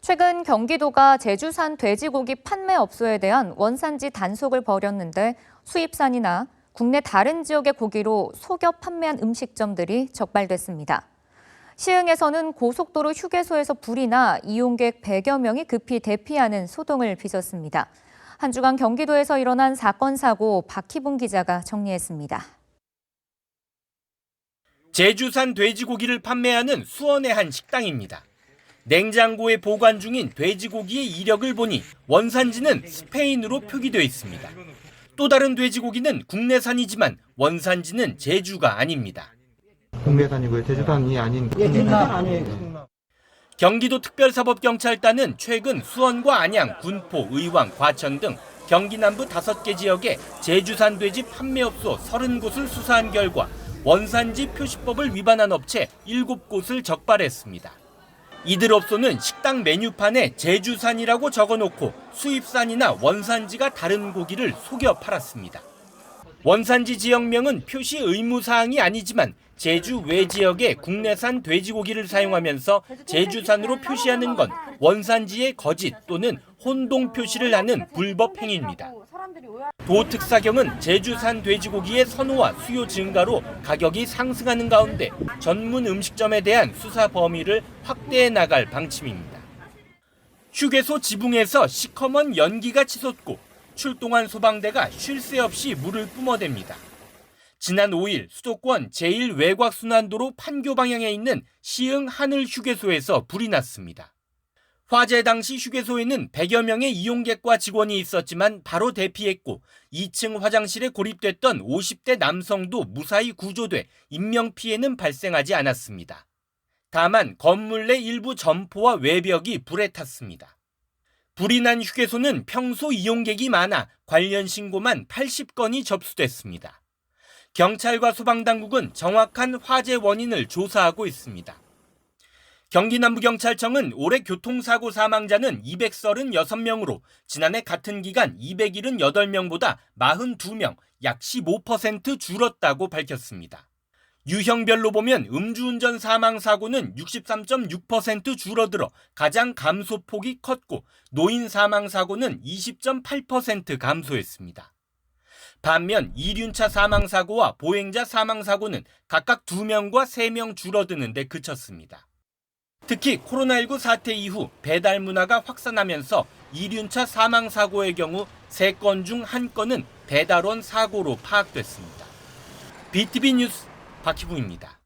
최근 경기도가 제주산 돼지고기 판매업소에 대한 원산지 단속을 벌였는데 수입산이나 국내 다른 지역의 고기로 속여 판매한 음식점들이 적발됐습니다. 시흥에서는 고속도로 휴게소에서 불이 나 이용객 100여 명이 급히 대피하는 소동을 빚었습니다. 한 주간 경기도에서 일어난 사건 사고 박희봉 기자가 정리했습니다. 제주산 돼지고기를 판매하는 수원의 한 식당입니다. 냉장고에 보관 중인 돼지고기의 이력을 보니 원산지는 스페인으로 표기되어 있습니다. 또 다른 돼지고기는 국내산이지만 원산지는 제주가 아닙니다. 국내산이고요. 제주산이 아닌 제주산 아니에요. 경기도 특별사법경찰단은 최근 수원과 안양, 군포, 의왕, 과천 등 경기 남부 5개 지역에 제주산 돼지 판매업소 30곳을 수사한 결과 원산지 표시법을 위반한 업체 7곳을 적발했습니다. 이들 업소는 식당 메뉴판에 제주산이라고 적어놓고 수입산이나 원산지가 다른 고기를 속여 팔았습니다. 원산지 지역명은 표시 의무사항이 아니지만 제주 외 지역의 국내산 돼지고기를 사용하면서 제주산으로 표시하는 건 원산지의 거짓 또는 혼동 표시를 하는 불법 행위입니다. 도특사경은 제주산 돼지고기의 선호와 수요 증가로 가격이 상승하는 가운데 전문 음식점에 대한 수사 범위를 확대해 나갈 방침입니다. 휴게소 지붕에서 시커먼 연기가 치솟고 출동한 소방대가 쉴 새 없이 물을 뿜어댑니다. 지난 5일 수도권 제1외곽순환도로 판교 방향에 있는 시흥 하늘휴게소에서 불이 났습니다. 화재 당시 휴게소에는 100여 명의 이용객과 직원이 있었지만 바로 대피했고 2층 화장실에 고립됐던 50대 남성도 무사히 구조돼 인명피해는 발생하지 않았습니다. 다만 건물 내 일부 점포와 외벽이 불에 탔습니다. 불이 난 휴게소는 평소 이용객이 많아 관련 신고만 80건이 접수됐습니다. 경찰과 소방당국은 정확한 화재 원인을 조사하고 있습니다. 경기 남부경찰청은 올해 교통사고 사망자는 236명으로 지난해 같은 기간 278명보다 42명, 약 15% 줄었다고 밝혔습니다. 유형별로 보면 음주운전 사망사고는 63.6% 줄어들어 가장 감소폭이 컸고 노인 사망사고는 20.8% 감소했습니다. 반면 이륜차 사망사고와 보행자 사망사고는 각각 2명과 3명 줄어드는 데 그쳤습니다. 특히 코로나19 사태 이후 배달 문화가 확산하면서 이륜차 사망사고의 경우 3건 중 1건은 배달원 사고로 파악됐습니다. BTV 뉴스 박희붕입니다.